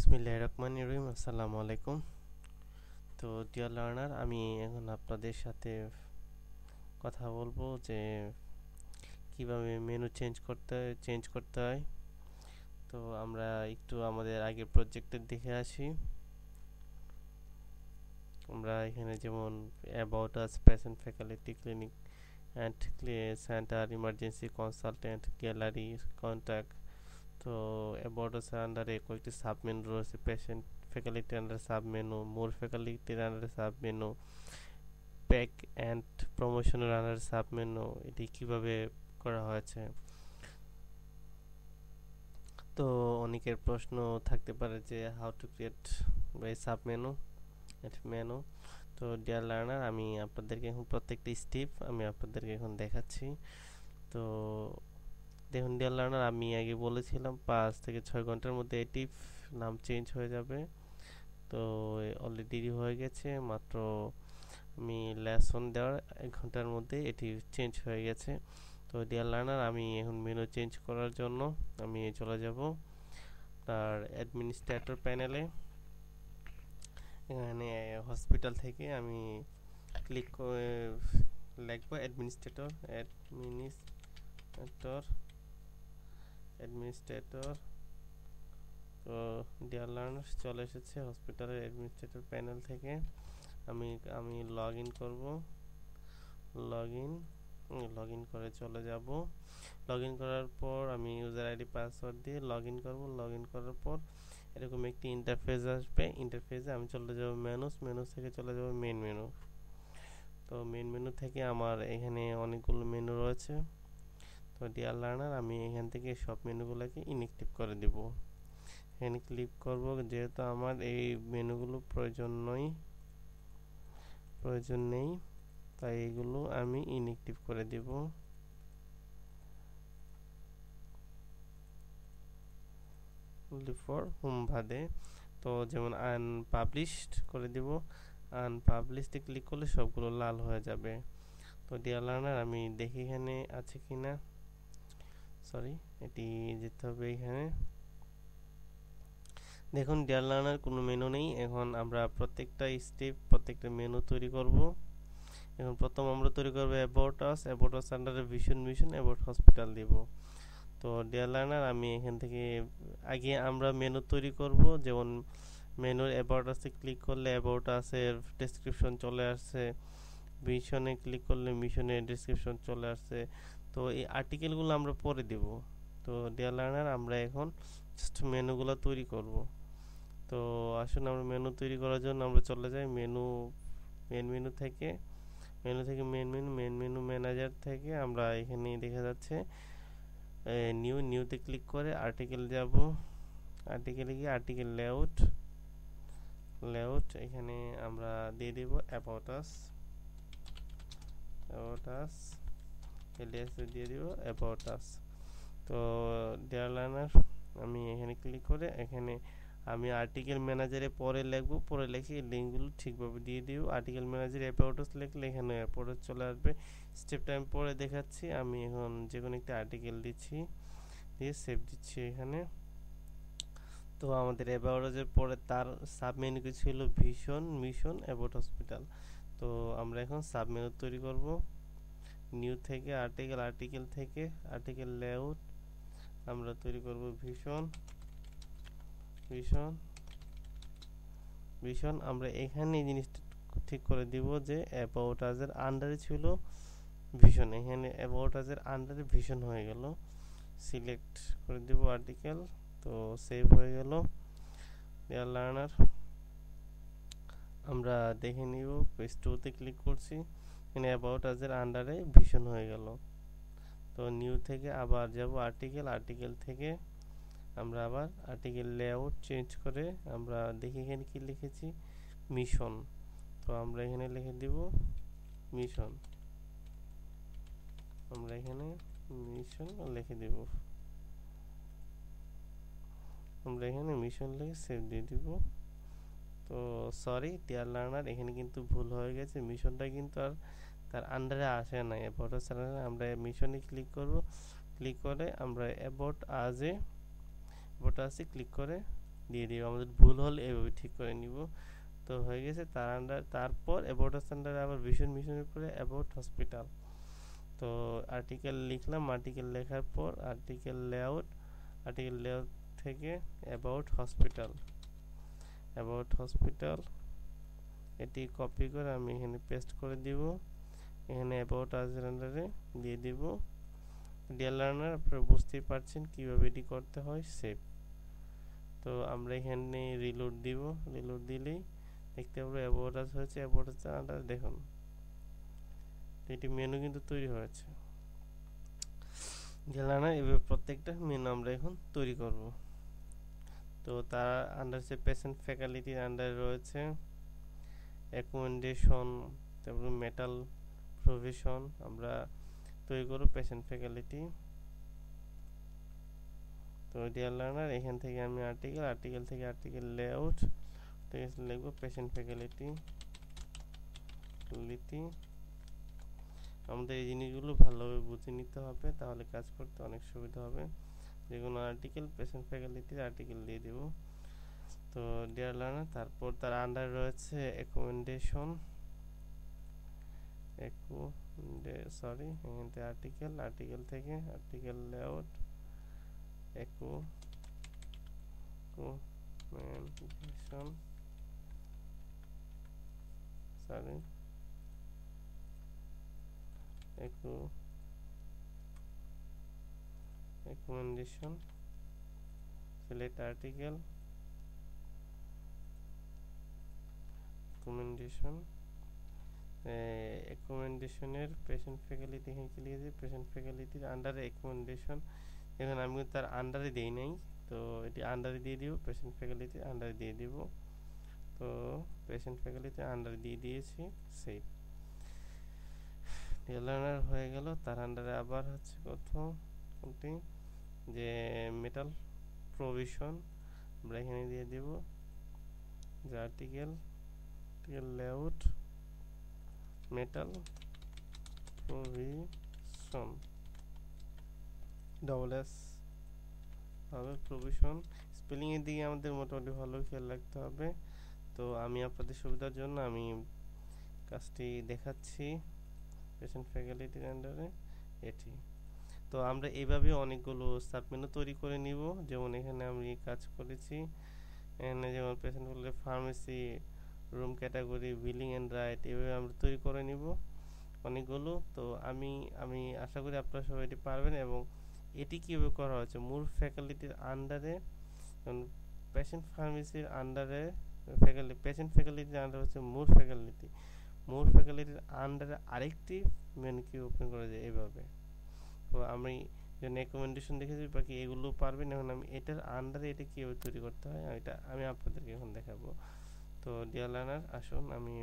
বিসমিল্লাহির রহমানির রহিম। আসসালামু আলাইকুম। তো ডিয়ার লার্নার, আমি এখন আপনাদের সাথে কথা বলবো যে কিভাবে মেনু চেঞ্জ করতে হয়। তো আমরা একটু আমাদের আগের প্রজেক্টের দেখে আসি। আমরা এখানে যেমন about us, patient, faculty, clinic and centre, emergency consultant, gallery, contact. তো অ্যাবাউট আস আন্ডারে কয়েকটি সাব মেনু রয়েছে। পেশেন্ট ফ্যাকাল্টি আন্ডারে সাব মেনু, মোর ফ্যাকাল্টির আন্ডারে সাব মেনু, প্যাক অ্যান্ড প্রমোশনের আন্ডারে সাব মেনু। এটি কিভাবে করা হয়েছে। তো অনেকের প্রশ্ন থাকতে পারে যে how to create by submenu. তো ডিয়ার লার্নার, আমি আপনাদেরকে এখন প্রত্যেকটি স্টেপ আমি আপনাদেরকে এখন দেখাচ্ছি। তো দেখুন ডিয়ার লার্নার, আমি আগে বলেছিলাম 5 থেকে 6 ঘন্টার মধ্যে এটি নাম চেঞ্জ হয়ে যাবে। তো অলরেডি হয়ে গেছে। মাত্র আমি লেসন দেওয়ার 1 ঘন্টার মধ্যে এটি চেঞ্জ হয়ে গেছে। তো ডিয়ার লার্নার, আমি এখন মেনু চেঞ্জ করার জন্য আমি চলে যাব তার অ্যাডমিনিস্ট্রেটর প্যানেলে। এখানে হসপিটাল থেকে আমি ক্লিক করে লিখব অ্যাডমিনিস্ট্রেটর। তো ডিয়ার লার্নার, চলে এসেছে হসপিটালের অ্যাডমিনিস্ট্রেটর প্যানেল থেকে। আমি আমি লগ ইন করব। লগ ইন করে চলে যাব। লগ ইন করার পর আমি ইউজার আইডি পাসওয়ার্ড দিয়ে লগ ইন করব। লগ ইন করার পর এরকম একটি ইন্টারফেস আসবে। ইন্টারফেসে আমি চলে যাব মেনুস থেকে চলে যাব মেন মেনু। তো মেন মেনু থেকে আমার এখানে অনেকগুলো মেনু রয়েছে। তো ডিয়ার লার্নার, আমি এখান থেকে সব মেনুগুলোকে ইনএক্টিভ করে দেব। এখানে ক্লিক করব, যেহেতু আমার এই মেনুগুলো প্রয়োজন নেই, তাই এগুলো আমি ইনএক্টিভ করে দেব। ফর হোম বাদে। তো যেমন আনপাবলিশড করে দিব। আনপাবলিশডে ক্লিক করলে সবগুলো লাল হয়ে যাবে। তো ডিয়ার লার্নার, আমি দেখি এখানে আছে কিনা। সরি, এটি যেতে হবে এখানে। দেখুন ডিয়ার লার্নার, কোনো মেনু নেই। এখন আমরা প্রত্যেকটা মেনু তৈরি করব। এখন প্রথম আমরা তৈরি করব অ্যাবাউট আস আন্ডারে ভিশন মিশন অ্যাবাউট হসপিটাল দিব। তো ডিয়ার লার্নার, আমি এখান থেকে আগে আমরা মেনু তৈরি করব। যেমন মেনুর অ্যাবাউট আসে ক্লিক করলে অ্যাবাউট আসের ডেসক্রিপশন চলে আসছে। মিশনে ক্লিক করলে মিশনের ডেসক্রিপশন চলে আসছে। তো এই আর্টিকেলগুলো আমরা পরে দেব। তো ডিয়ার লার্নার, আমরা এখন জাস্ট মেনুগুলো তৈরি করব। তো আসুন আমরা মেনু তৈরি করার জন্য আমরা চলে যাই মেন মেনু ম্যানেজার থেকে আমরা এখানে দেখা যাচ্ছে নিউতে ক্লিক করে আর্টিকেল যাব। আর্টিকেলে গিয়ে আর্টিকেল লেআউট এখানে আমরা দিয়ে দেব অ্যাবাউট আস এলিয়াসে দিয়ে দিব অ্যাবাউট আস। তো ডিয়ার লার্নার, আমি এখানে ক্লিক করে এখানে আমি আর্টিকেল ম্যানেজারে পরে লিখব। পরে লিখে লিঙ্কগুলো ঠিকভাবে দিয়ে দিব। আর্টিকেল ম্যানেজারে অ্যাবাউট আস লিখলে এখানে অ্যাবাউট আস চলে আসবে। স্টেপটা আমি পরে দেখাচ্ছি। আমি এখন যে কোনো একটা আর্টিকেল দিচ্ছি, দিয়ে সেভ দিচ্ছি এখানে। তো আমাদের অ্যাবাউট আসের পরে তার সাব মেনু ছিল ভিশন, মিশন, অ্যাবাউট হসপিটাল। তো আমরা এখন সাব মেনু তৈরি করব। নিউ থেকে আর্টিকেল থেকে আর্টিকেল লেআউট আমরা তৈরি করব ভিশন। আমরা এখানে এই জিনিসটা ঠিক করে দিব যে অ্যাবাউট আজের আন্ডারে ছিল ভিশন, এখানে অ্যাবাউট আজের আন্ডারে ভিশন হয়ে গেল। সিলেক্ট করে দিব আর্টিকেল। তো সেভ হয়ে গেল। ডিয়ার লার্নার, আমরা দেখে নিব। পেজ 2 ক্লিক করছি, এখানে অ্যাবাউট আজের আন্ডারে ভিশন হয়ে গেল। তো নিউ থেকে আবার যাব আর্টিকেল থেকে আমরা আবার আর্টিকেল লেআউট চেঞ্জ করে আমরা দেখি এখানে কি লিখেছি, মিশন। তো আমরা এখানে লিখে দিব মিশন। আমরা এখানে মিশন লিখে দিব। আমরা এখানে মিশন লিখে সেভ দিয়ে দিব। তো সরি ডিয়ার লার্নার, এখানে কিন্তু ভুল হয়ে গেছে। মিশনটা কিন্তু আর তার আন্ডারে আসে না। অ্যাবাউট আস আমরা মিশনে ক্লিক করব। ক্লিক করে আমরা অ্যাবাউট আসে ক্লিক করে দিয়ে দিব, আমাদের ভুল হলে এভাবে ঠিক করে নিব। তো হয়ে গেছে তারপর অ্যাবাউট আস আন্ডারে আবার ভিশন মিশনের উপরে অ্যাবাউট হসপিটাল। তো আর্টিকেল লিখলাম, আর্টিকেল লেখার পর আর্টিকেল লেআউট থেকে অ্যাবাউট হসপিটাল এটি কপি করে আমি এখানে পেস্ট করে দিব। এখানে অ্যাবাউট আস আন্ডারে দিয়ে দিব। ডিয়ার লার্নার, আপনারা বুঝতেই পারছেন কীভাবে এটি করতে হয়, সেভ। তো আমরা এখানে রিলোড দিব, রিলোড দিলেই দেখতে পাবো অ্যাবাউট আস হয়েছে। অ্যাবাউট আস আন্ডারে দেখুন এটি মেনু কিন্তু তৈরি হয়েছে। ডিয়ার লার্নার, এভাবে প্রত্যেকটা মেনু আমরা এখন তৈরি করব। তো তার আন্ডার যে পেশেন্ট ফ্যাকাল্টির আন্ডারে রয়েছে অ্যাকোমোডেশন, তারপর মেটাল প্রভিশন আমরা তৈরি করব পেশেন্ট ফ্যাকাল্টি। তো ডিয়ার লার্নার, এখান থেকে আমি আর্টিকেল থেকে আর্টিকেল লেআউট থেকে লিখব পেশেন্ট ফ্যাকাল্টি। আমাদের এই জিনিসগুলো ভালোভাবে বুঝে নিতে হবে, তাহলে কাজ করতে অনেক সুবিধা হবে। যে কোনো আর্টিকেল পেশেন্ট ফ্যাকাল্টির আর্টিকেল দিয়ে দেব। তো ডিয়ার লার্নার, তারপর তার আন্ডারে রয়েছে অ্যাকোমোডেশন, এখান থেকে আর্টিকেল থেকে article layout accommodation select article অ্যাকোমোডেশনের পেশেন্ট ফ্যাকাল্টি এখানে ক্লিক আছে। পেশেন্ট ফ্যাকাল্টির আন্ডারে অ্যাকোমোডেশন, এখন আমি কিন্তু তার আন্ডারে দিই নাই, তো এটি আন্ডারে দিয়ে দিব, পেশেন্ট ফ্যাকাল্টির আন্ডারে দিয়ে দিব। তো পেশেন্ট ফ্যাকাল্টির আন্ডারে দিয়ে দিয়েছি, সেভ। লার্নার হয়ে গেল। তার আন্ডারে আবার হচ্ছে কোনটি যে মেটাল প্রভিশন আমরা এখানে দিয়ে দিব, যে article layout metal provision double-S হবে প্রভিশন। স্পেলিং এর দিকে আমাদের মোটামুটি ভালো খেয়াল রাখতে হবে। তো আমি আপনাদের সুবিধার জন্য আমি কাজটি দেখাচ্ছি পেশেন্ট ফ্যাকাল্টির আন্ডারে এটি। তো আমরা এইভাবে অনেকগুলো সাবমেনু তৈরি করে নিব। যেমন এখানে আমি কাজ করেছি, এখানে যেমন পেশেন্ট বললে pharmacy, room category, billing and right, এভাবে আমরা তৈরি করে নিব অনেকগুলো। তো আমি আশা করি আপনারা সবাই এটি পারবেন। এবং এটি কীভাবে করা হয়েছে, মূল ফ্যাকাল্টির আন্ডারে, পেশেন্ট ফার্মেসির আন্ডারে পেশেন্ট ফ্যাকাল্টির আন্ডারে হচ্ছে মূল ফ্যাকাল্টির আন্ডারে আরেকটি মেনু কি ওপেন করা যায় এইভাবে। তো আমি যে রেকমেন্ডেশন দেখেছি, বাকি এগুলো পারবেন। এখন আমি এটার আন্ডারে এটা কীভাবে তৈরি করতে হয় এটা আমি আপনাদেরকে এখন দেখাবো। তো ডিয়ার লার্নার, আসুন, আমি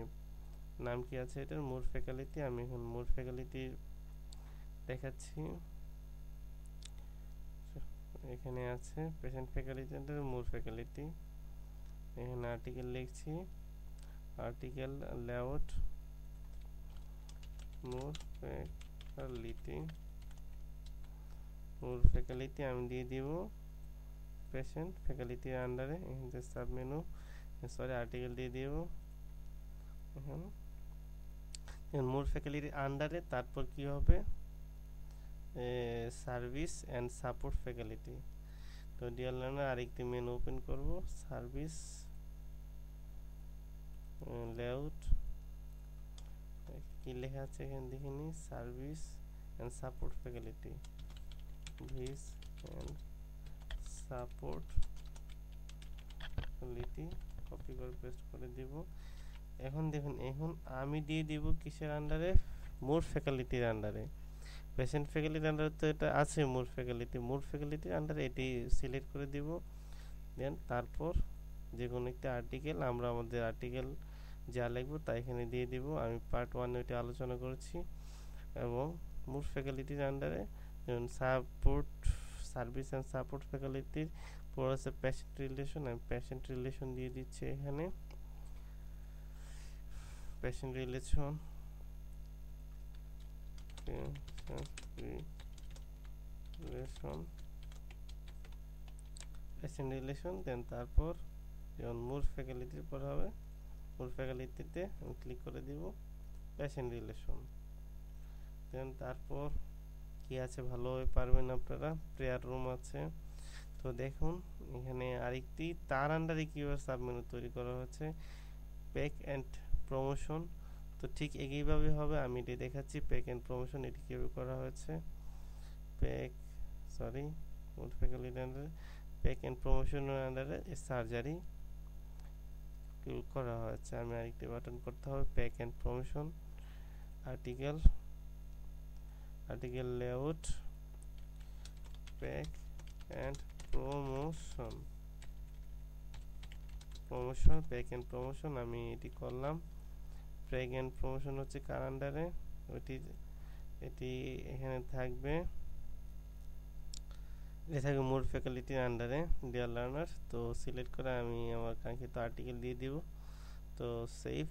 নাম কি আছে এটার, মূল ফ্যাকাল্টি, আমি এখন মূল ফ্যাকাল্টি দেখাচ্ছি। এখানে আছে পেশেন্ট ফ্যাকাল্টি আন্ডারে মূল ফ্যাকাল্টি, এখানে আর্টিকেল লিখছি, আর্টিকেল লেআউট মূল ফ্যাকাল্টি আমি দিয়ে দিব পেশেন্ট ফ্যাকাল্টির আন্ডারে। এখানে সাব মেনু আর্টিকেল দিয়ে দিব এখন মূল ফ্যাকাল্টির আন্ডারে। তারপর কি হবে, সার্ভিস অ্যান্ড সাপোর্ট ফ্যাকাল্টি। তো ডিয়ার লার্নার, আরেকটি মেনু ওপেন করব, সার্ভিস লেআউট, কি লেখা আছে এখানে দেখে নিই, service and support faculty, vice and support faculty, copy করে পেস্ট করে দিব। এখন দেখুন, এখন আমি দিয়ে দিব কিসের আন্ডারে, মূল ফ্যাকাল্টির আন্ডারে। পেশেন্ট ফ্যাকাল্টির আন্ডারে তো এটা আছে মূল ফ্যাকাল্টির আন্ডারে এটি সিলেক্ট করে দিব। দেন তারপর যে কোনো একটা আর্টিকেল, আমরা আমাদের আর্টিকেল যা লিখবো তা এখানে দিয়ে দিব। আমি পার্ট 1 ওইটা আলোচনা করেছি। এবং মূল ফ্যাকাল্টির আন্ডারে যেমন সার্ভিস অ্যান্ড সাপোর্ট ফ্যাকাল্টির পর আছে পেশেন্ট রিলেশন, আমি পেশেন্ট রিলেশন দিয়ে দিচ্ছি এখানে। পেশেন্ট রিলেশন পেশেন্ট রিলেশন, দেন তারপর যেমন মোর ফ্যাকাল্টির পর হবে মোর ফ্যাকাল্টিতে আমি ক্লিক করে দিব পেশেন্ট রিলেশন। দেন তারপর কি আছে ভালোভাবে পারবেন আপনারা, প্রেয়ার রুম আছে। তো দেখুন এখানে আরেকটি তার আন্ডারে কীভাবে সাবমেনু তৈরি করা হচ্ছে, প্যাক অ্যান্ড প্রমোশন। তো ঠিক একইভাবে হবে, আমি এটি দেখাচ্ছি প্যাক অ্যান্ড প্রমোশন এটি কীভাবে করা হয়েছে। প্যাক মোর ফ্যাকাল্টির আন্ডারে প্যাক অ্যান্ড প্রমোশনের আন্ডারে সার্জারি করা হয়েছে। আমি আরেকটি বাটন করতে হবে, pack and promotion, article layout, pack and promotion pack and promotion আমি এটি করলাম। প্যাক অ্যান্ড প্রমোশন হচ্ছে কার আন্ডারে, এটি এখানে থাকবে, এটা থাকবে মোর ফ্যাকাল্টির আন্ডারে ডিয়ার লার্নার। তো সিলেক্ট করে আমি আমার কাঙ্ক্ষিত আর্টিকেল দিয়ে দিব। তো সেভ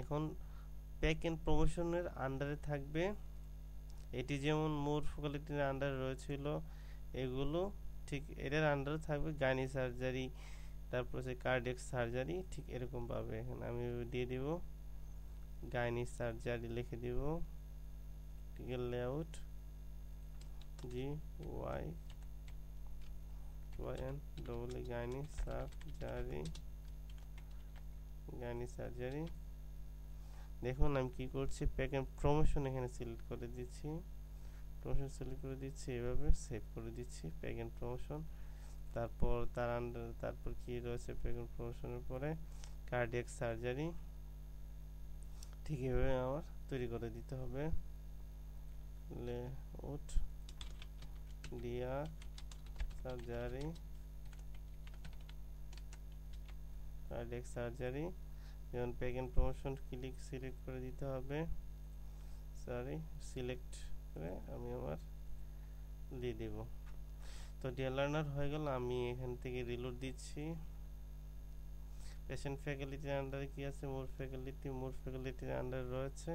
এখন প্যাক অ্যান্ড প্রমোশনের আন্ডারে থাকবে, এটি যেমন মোর ফ্যাকাল্টির আন্ডারে রয়েছিল এগুলো ঠিক এটার আন্ডারে থাকবে গাইনি সার্জারি, তারপর হচ্ছে কার্ডিয়াক সার্জারি, ঠিক এরকম পাবে। এখানে আমি দিয়ে দিব গাইনি সার্জারি, লিখে দিব আর্টিকেল লেআউট গাইনি সার্জারি। দেখুন আমি কি করছি, প্যাক অ্যান্ড প্রমোশন এখানে সিলেক্ট করে দিচ্ছি, এভাবে সেভ করে দিচ্ছি প্যাক অ্যান্ড প্রমোশন। তারপর তার আন্ডার তারপর কি রয়েছে প্যাক অ্যান্ড প্রমোশনের পরে কার্ডিয়াক সার্জারি, ঠিক এভাবে আমার তৈরি করে দিতে হবে। Layout dear surgery, cardiac surgery, যেমন প্যাক অ্যান্ড প্রমোশন সিলেক্ট করে দিতে হবে, সিলেক্ট করে আমি আমার দিয়ে দেব। তো ডিয়ার লার্নার হয়ে গেল। আমি এখান থেকে রিলোড দিচ্ছি। পেশেন্ট ফ্যাকাল্টির আন্ডারে কি আছে, মোর ফ্যাকাল্টির আন্ডারে রয়েছে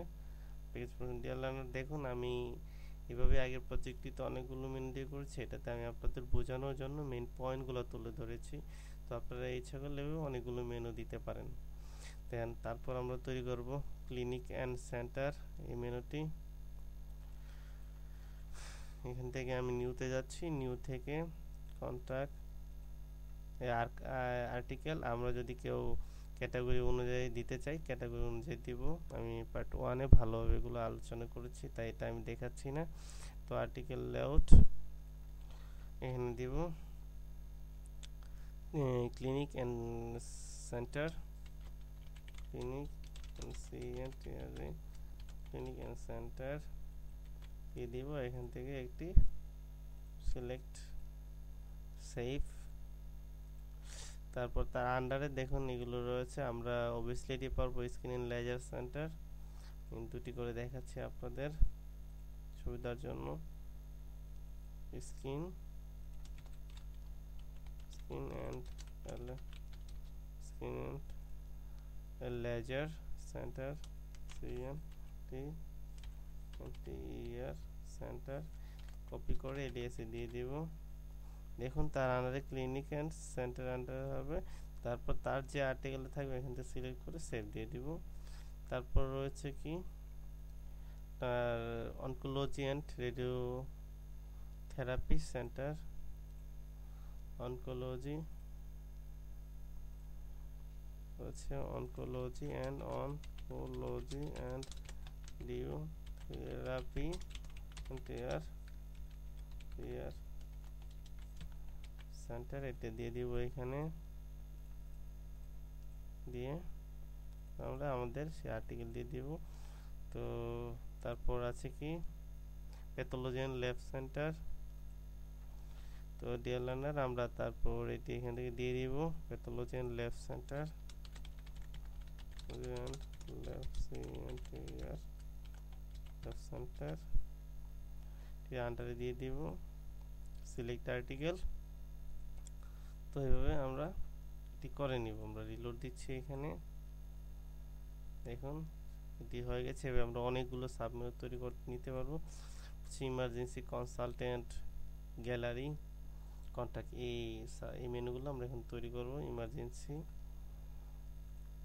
ডিয়ার লার্নার। দেখুন আমি এভাবে আগের প্রজেক্টটিতে অনেকগুলো মেনু দিয়ে করেছি, এটাতে আমি আপনাদের বোঝানোর জন্য মেন পয়েন্টগুলো তুলে ধরেছি। তো আপনারা ইচ্ছা করলে অনেকগুলো মেনু দিতে পারেন। দেন তারপর আমরা তৈরি করব ক্লিনিক অ্যান্ড সেন্টার, এই মেনুটি। এখান থেকে আমি নিউতে যাচ্ছি, নিউ থেকে কন্ট্যাক্ট আর্টিকেল, আমরা যদি কেউ ক্যাটাগরি অনুযায়ী দিতে চাই ক্যাটাগরি অনুযায়ী দিব। আমি পার্ট 1-এ ভালোভাবে এগুলো আলোচনা করেছি, তাই এটা আমি দেখাচ্ছি না। তো আর্টিকেল লেআউট এখানে দিব clinic and centre, clinic and centre দিয়ে দিব। এখান থেকে একটি সিলেক্ট সেভ। তারপর তার আন্ডারে দেখুন এগুলো রয়েছে, আমরা অবভিয়াসলি এটি পারবো স্কিন অ্যান্ড লেজার সেন্টার, দুটি করে দেখাচ্ছি আপনাদের সুবিধার জন্য। Skin and laser centre, centre copy করে এডিএসে দিয়ে দিব। দেখুন তার আন্ডারে ক্লিনিক অ্যান্ড সেন্টার আন্ডারে হবে। তারপর তার যে আর্টিকেল থাকবে এখান থেকে সিলেক্ট করে সেভ দিয়ে দিব। তারপর রয়েছে কি তার oncology and radio therapy centre, oncology হচ্ছে oncology and radio therapy centre, এটা দিয়ে দিব। এখানে দিয়ে আমরা আমাদের সেই আর্টিকেল দিয়ে দিব। তো তারপর আছে কি প্যাথোলজি অ্যান্ড ল্যাব সেন্টার। তো ডিয়ার লার্নার আমরা তারপর এটি এখান থেকে দিয়ে দিব প্যাথোলজি অ্যান্ড ল্যাব সেন্টার, আন্ডারে দিয়ে দিব সিলেক্ট আর্টিকেল। তো এইভাবে আমরা এটি করে নিব। আমরা রিলোড দিচ্ছি এখানে, দেখুন এটি হয়ে গেছে। এবার আমরা অনেকগুলো সাবমেনু তৈরি করে নিতে পারবো। ইমার্জেন্সি কনসালটেন্ট গ্যালারি, কন্ট্যাক্ট, এই মেনুগুলো আমরা এখন তৈরি করব। ইমার্জেন্সি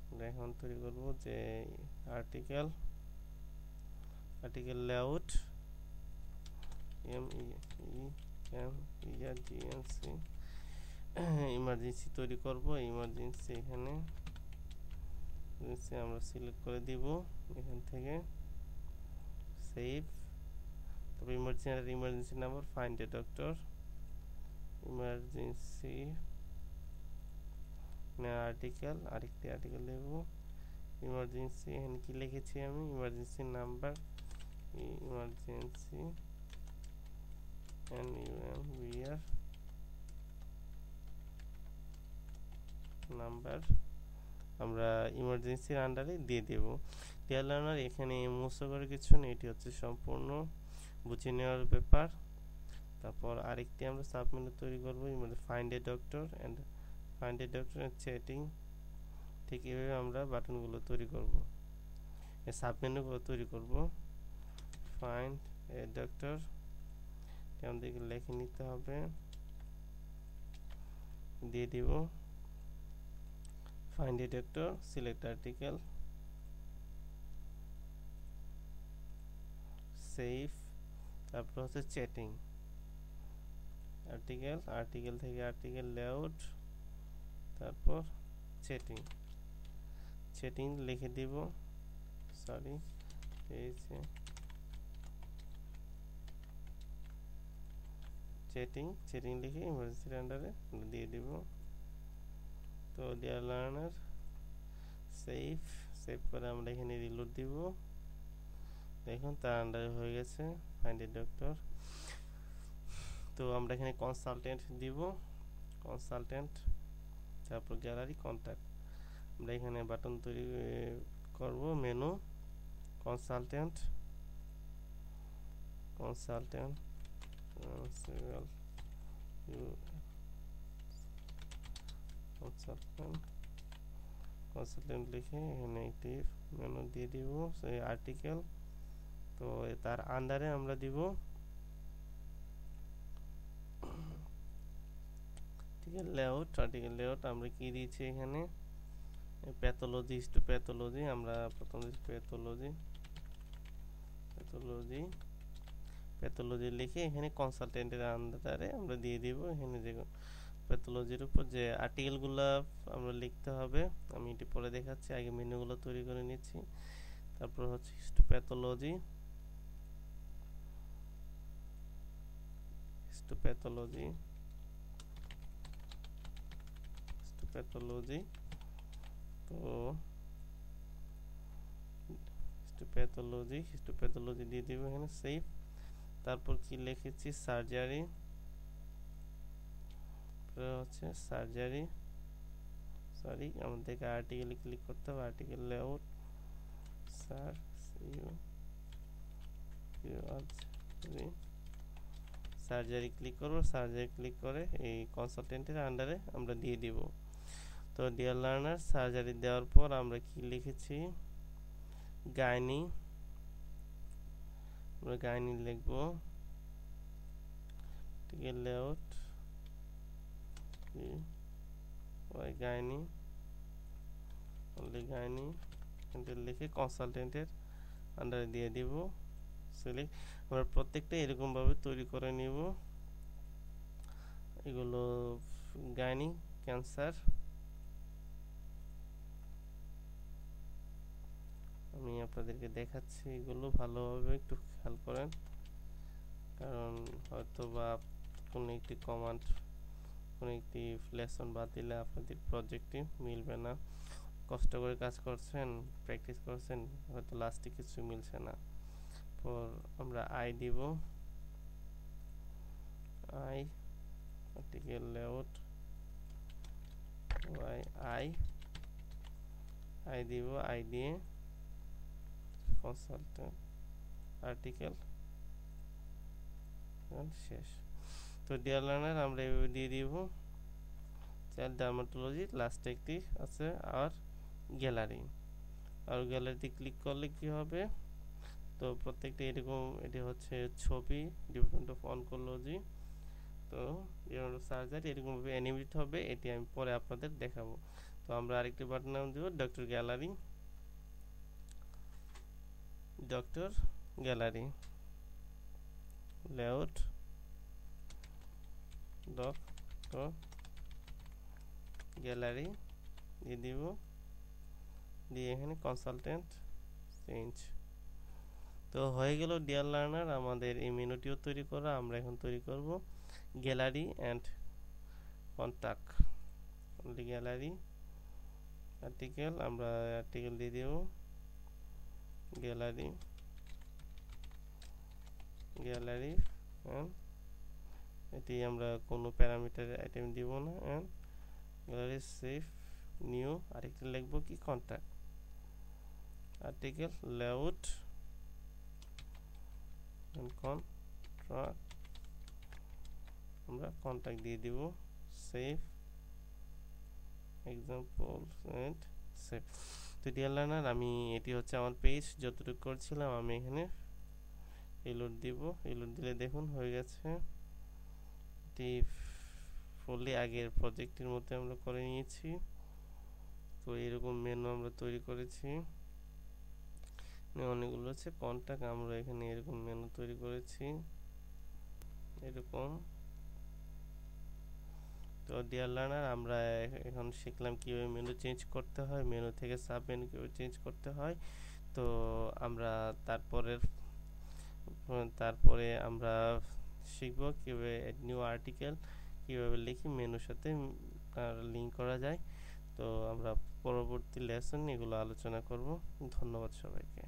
আমরা এখন তৈরি করব যে আর্টিকেল লেআউট MEMERGENCY ইমার্জেন্সি তৈরি করব। ইমার্জেন্সি এখানে আমরা সিলেক্ট করে দিব এখান থেকে, সেভ। তবে emergency number, find a doctor, emergency article, আরেকটি আর্টিকেল দেব ইমার্জেন্সি। এখানে কি লিখেছি আমি, emergency number, emergency NUMBR number আমরা ইমার্জেন্সির আন্ডারে দিয়ে দেব। ডিয়ার লার্নার, এখানে মুছে করে কিছু নেই, এটি হচ্ছে সম্পূর্ণ বুঝে নেওয়ার ব্যাপার। তারপর আরেকটি আমরা সাবমেনু তৈরি করব, find a doctor and chatting. ঠিক এইভাবে আমরা বাটনগুলো তৈরি করব, এই সাবমেনুগুলো তৈরি করব। ফাইন্ড এ ডক্টর আমাদেরকে লিখে নিতে হবে, দিয়ে দিব find a doctor, select article, save. তারপর হচ্ছে চ্যাটিং আর্টিকেল থেকে আর্টিকেল লেআউট, তারপর চ্যাটিং লিখে দিব, সরি চ্যাটিং লিখে ইমার্জেন্সির আন্ডারে দিয়ে দিব। তো ডিয়ার লার্নার, সেভ করে আমরা এখানে রিলোড দিব। দেখুন তার আন্ডারে হয়ে গেছে ফাইন্ড এ ডক্টর। তো আমরা এখানে কনসালটেন্ট দিব, তারপর গ্যালারি, কন্ট্যাক্ট। আমরা এখানে বাটন তৈরি করব, মেনু, কনসালটেন্ট লিখে এখানে একটি মেনু দিয়ে দিব, সেই আর্টিকেল। তো তার আন্ডারে আমরা দিব আর্টিকেল লেআউট। আমরা কি দিয়েছি এখানে, প্যাথোলজি, প্যাথোলজি। আমরা প্রথম প্যাথোলজি লিখে এখানে কনসালটেন্টের আন্ডারে আমরা দিয়ে দিব। এখানে যে প্যাথোলজির উপর যে আর্টিকেলগুলো আমরা লিখতে হবে, আমি এটি পরে দেখাচ্ছি, আগে মেনুগুলো তৈরি করে নিচ্ছি। তারপর হচ্ছে হিস্টোপ্যাথোলজি, তো হিস্টোপ্যাথোলজি দিয়ে দিব এখানে, সেভ। তারপর কি লিখেছি, সার্জারি, হচ্ছে সার্জারি, সরি আমাদেরকে আর্টিকেলে ক্লিক করতে হবে, আর্টিকেল লেআউট, সার্জারি ক্লিক করব। সার্জারি ক্লিক করে এই কনসালটেন্টের আন্ডারে আমরা দিয়ে দিব। তো ডিয়ার লার্নার, সার্জারি দেওয়ার পর আমরা কি লিখেছি, গাইনি, আমরা গাইনি লিখব, আর্টিকেল লেআউট, গাইনি লিখে কনসালটেন্টের আন্ডারে দিয়ে দিব, সিলেক্ট। আমরা প্রত্যেকটা এরকম ভাবে তৈরি করে নিব। এগুলো গাইনি, ক্যান্সার, আমি আপনাদেরকে দেখাচ্ছি, এগুলো ভালোভাবে একটু খেয়াল করেন, কারণ হয়তো বা কোনো একটি কমান্ড, কোনো একটি লেসন বাদ দিলে আপনাদের প্রজেক্টটি মিলবে না। কষ্ট করে কাজ করছেন, প্র্যাকটিস করছেন, হয়তো লাস্টে কিছু মিলছে না। পর আমরা আই দিব, আর্টিকেল লেআউট, আই দিব, আই দিয়ে কনসালটেন্ট আর্টিকেল, শেষ। তো ডিয়ার লার্নার, আমরা এভাবে দিয়ে দিব চাইল্ড ডার্মাটোলজি, লাস্টে একটি আছে আর গ্যালারিতে ক্লিক করলে কি হবে, তো প্রত্যেকটা এরকম, এটি হচ্ছে ছবি, ডিপার্টমেন্ট অফ অনকোলজি, তো সার্জারি এরকমভাবে অ্যানিমেট হবে, এটি আমি পরে আপনাদের দেখাবো। তো আমরা আরেকটি বাটন নাম দেব doctor gallery, doctor gallery layout doctor gallery দিয়ে দিব, দিয়ে এখানে কনসালটেন্ট চেঞ্জ। তো হয়ে গেল ডিয়ার লার্নার আমাদের এই মেনুটিও তৈরি করা। আমরা এখন তৈরি করব gallery and contact. Gallery article, আমরা আর্টিকেল দিয়ে দেব গ্যালারি গ্যালারি অ্যান্ড এটি আমরা কোনো প্যারামিটার আইটেম দিব না, অ্যান্ড গ্যালারি সেভ নিউ, আরেকটা লিখব কি কন্টাক্ট আর্টিকেল লেআউট কন্ট্রাক্ট, আমরা কন্টাক্ট দিয়ে দিব, সেভ এক্সাম্পল এন্ড সেভ। তো ডিয়ার লার্নার আমি এটি হচ্ছে আমার পেজ, যতটুকু করছিলাম আমি এখানে রিলোড দিব, রিলোড দিলে দেখুন হয়ে গেছে। এটি ফুললি আগের প্রজেক্টের মধ্যে আমরা করে নিয়েছি। তো এরকম মেনু আমরা তৈরি করেছি, অনেকগুলো হচ্ছে কন্টাক্ট, আমরা এখানে এরকম মেনু তৈরি করেছি এরকম। তো ডিয়ার লার্নার আমরা এখন শিখলাম কিভাবে মেনু চেঞ্জ করতে হয়, মেনু থেকে সাব মেনু কিভাবে চেঞ্জ করতে হয়। তো আমরা তারপরে আমরা শিখব কিভাবে নিউ আর্টিকেল কিভাবে লিখি মেনুর সাথে লিঙ্ক করা যায়। তো আমরা পরবর্তী লেসন এগুলো আলোচনা করব। ধন্যবাদ সবাইকে।